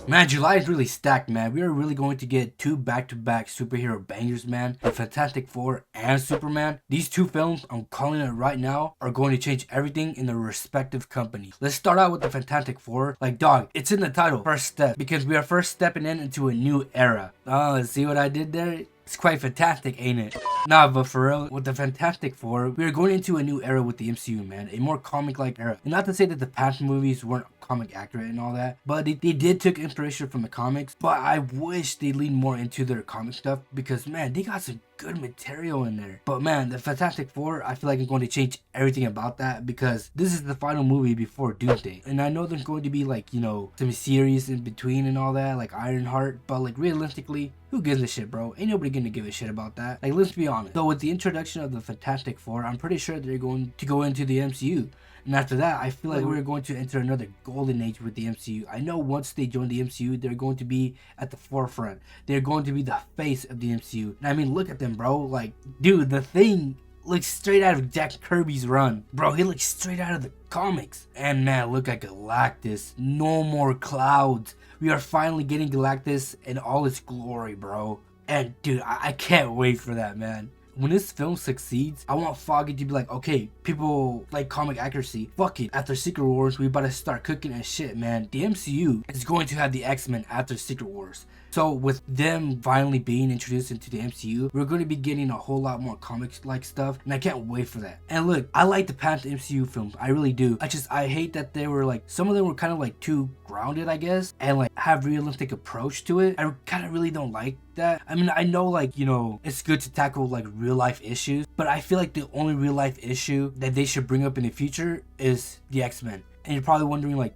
Man, July is really stacked, man. We are really going to get two back-to-back superhero bangers, man. The Fantastic Four and Superman. These two films, I'm calling it right now, are going to change everything in their respective companies. Let's start out with the Fantastic Four. Like, dog, it's in the title, first step, because we are first stepping into a new era. Oh, see what I did there? It's quite fantastic, ain't it? Nah, but for real, with the Fantastic Four, we are going into a new era with the MCU, man. A more comic-like era. And not to say that the past movies weren't comic accurate and all that, but they did take inspiration from the comics. But I wish they leaned more into their comic stuff because, man, they got some good material in there. But man, the Fantastic Four, I feel like I'm going to change everything about that because this is the final movie before Doomsday. And I know there's going to be like, you know, some series in between and all that, like Ironheart, but like realistically, who gives a shit, bro? Ain't nobody gonna give a shit about that. Like, let's be honest. So with the introduction of the Fantastic Four, I'm pretty sure they're going to go into the MCU. And after that, I feel like we're going to enter another golden age with the MCU. I know once they join the MCU, they're going to be at the forefront. They're going to be the face of the MCU. And I mean, look at them, bro. Like, dude, the Thing looks straight out of Jack Kirby's run. Bro, he looks straight out of the comics. And man, look at Galactus. No more clouds. We are finally getting Galactus in all its glory, bro. And dude, I can't wait for that, man. When this film succeeds, I want Foggy to be like, okay, people like comic accuracy. Fuck it. After Secret Wars, we about to start cooking and shit, man. The MCU is going to have the X-Men after Secret Wars. So with them finally being introduced into the MCU, we're going to be getting a whole lot more comics-like stuff, and I can't wait for that. And look, I like the past MCU films, I really do. I hate that they were like, some of them were kind of like too grounded, I guess, and like have realistic approach to it. I kind of really don't like that. I mean, I know like, you know, it's good to tackle like real life issues, but I feel like the only real life issue that they should bring up in the future is the X-Men. And you're probably wondering like,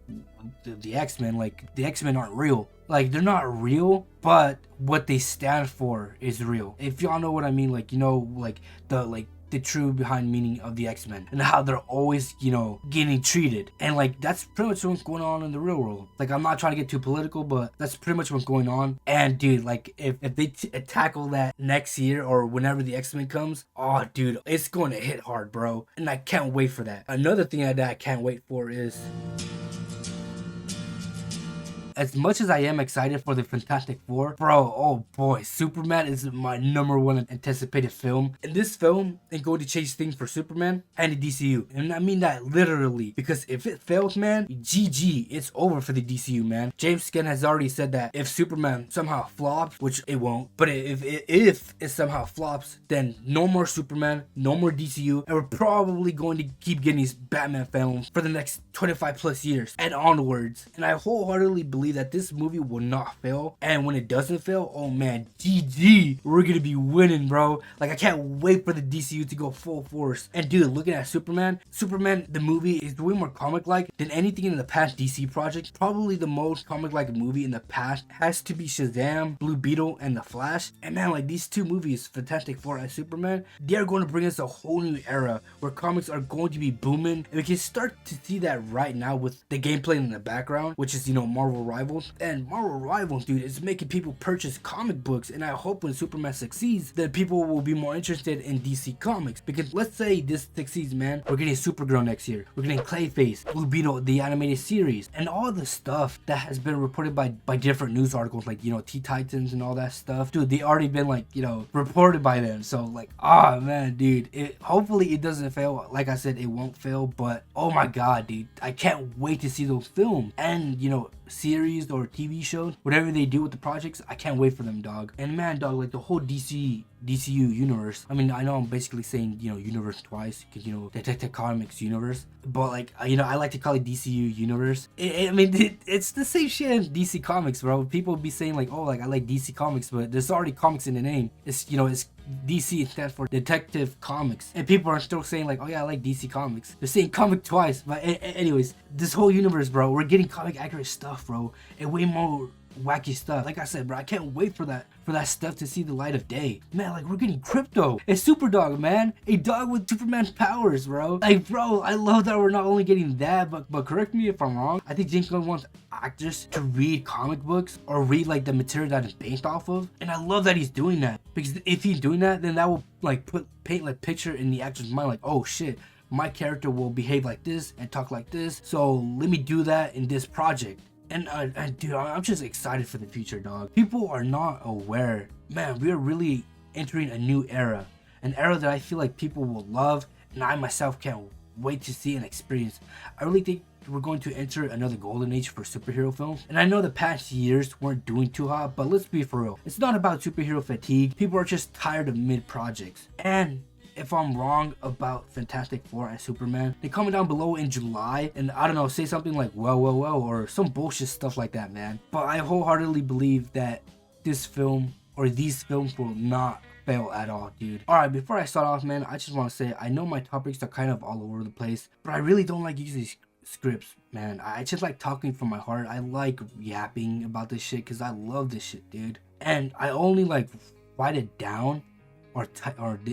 the X-Men, like the X-Men aren't real. Like, they're not real, but what they stand for is real. If y'all know what I mean, like, you know, like the true behind meaning of the X-Men and how they're always, you know, getting treated. And like, that's pretty much what's going on in the real world. Like, I'm not trying to get too political, but that's pretty much what's going on. And dude, like, if they tackle that next year or whenever the X-Men comes, oh dude, it's going to hit hard, bro. And I can't wait for that. Another thing that I can't wait for is, as much as I am excited for the Fantastic Four, bro, oh boy, Superman is my #1 anticipated film. And this film is going to change things for Superman and the DCU. And I mean that literally, because if it fails, man, GG, it's over for the DCU, man. James Gunn has already said that if Superman somehow flops, which it won't, but if it somehow flops, then no more Superman, no more DCU, and we're probably going to keep getting these Batman films for the next 25 plus years and onwards. And I wholeheartedly believe that this movie will not fail, and when it doesn't fail, oh man, GG, we're gonna be winning, bro. Like, I can't wait for the DCU to go full force. And dude, looking at Superman, the movie is way more comic-like than anything in the past DC project. Probably the most comic-like movie in the past has to be Shazam, Blue Beetle, and The Flash. And man, like, these two movies, Fantastic Four and Superman, they are going to bring us a whole new era where comics are going to be booming, and we can start to see that right now with the gameplay in the background, which is, you know, Marvel Rivals. And Marvel Rivals, dude, is making people purchase comic books, and I hope when Superman succeeds, that people will be more interested in DC Comics. Because let's say this succeeds, man, we're getting Supergirl next year, we're getting Clayface, Blue Beetle, the animated series, and all the stuff that has been reported by different news articles, like, you know, T-Titans and all that stuff. Dude, they already been, like, you know, reported by them. So like, oh man, dude, hopefully it doesn't fail. Like I said, it won't fail, but oh my god, dude, I can't wait to see those films and, you know, series or TV shows, whatever they do with the projects. I can't wait for them, dog. And man, dog, like the whole DCU universe. I mean, I know I'm basically saying, you know, universe twice, because, you know, Detective Comics universe, but like, you know, I like to call it DCU universe. I mean, it's the same shit in DC Comics, bro. People be saying like, oh, like I like DC Comics, but there's already comics in the name. It's, you know, it's DC stands for Detective Comics, and people are still saying like, oh yeah, I like DC Comics. They're saying comic twice. But anyways, this whole universe, bro, we're getting comic accurate stuff, bro, and way more wacky stuff. Like I said, bro, I can't wait for that stuff to see the light of day. Man, like, we're getting Crypto, a super dog, man, a dog with Superman's powers, bro. Like, bro, I love that we're not only getting that, but correct me if I'm wrong, I think James Gunn wants actors to read comic books or read like the material that it's based off of, and I love that he's doing that, because if he's doing that, then that will like paint like picture in the actor's mind, like, oh shit, my character will behave like this and talk like this, so let me do that in this project. And dude, I'm just excited for the future, dog. People are not aware, man. We are really entering a new era, an era that I feel like people will love, and I myself can't wait to see and experience. I really think we're going to enter another golden age for superhero films. And I know the past years weren't doing too hot, but let's be for real. It's not about superhero fatigue. People are just tired of mid projects. And if I'm wrong about Fantastic Four and Superman, then comment down below in July and I don't know, say something like well, or some bullshit stuff like that, man. But I wholeheartedly believe that this film or these films will not fail at all, dude. Alright, before I start off, man, I just want to say I know my topics are kind of all over the place, but I really don't like using these scripts, man. I just like talking from my heart. I like yapping about this shit because I love this shit, dude. And I only like write it down or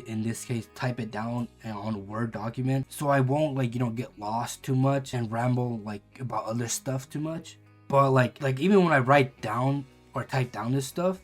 in this case type it down on a Word document, so I won't like, you know, get lost too much and ramble like about other stuff too much. But like even when I write down or type down this stuff,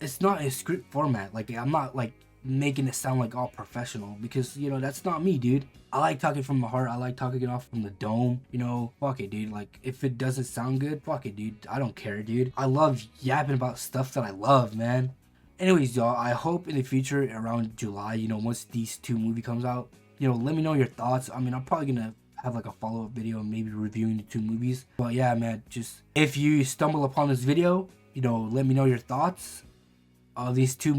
it's not in script format. Like I'm not like making it sound like all professional, because you know that's not me, dude. I like talking from my heart. I like talking it off from the dome, you know. Fuck it, dude. Like if it doesn't sound good, fuck it, dude. I don't care, dude. I love yapping about stuff that I love, man. Anyways, y'all, I hope in the future around July, you know, once these two movies comes out, you know, let me know your thoughts. I mean, I'm probably gonna have like a follow-up video, maybe reviewing the two movies. But yeah, man, just if you stumble upon this video, you know, let me know your thoughts of these two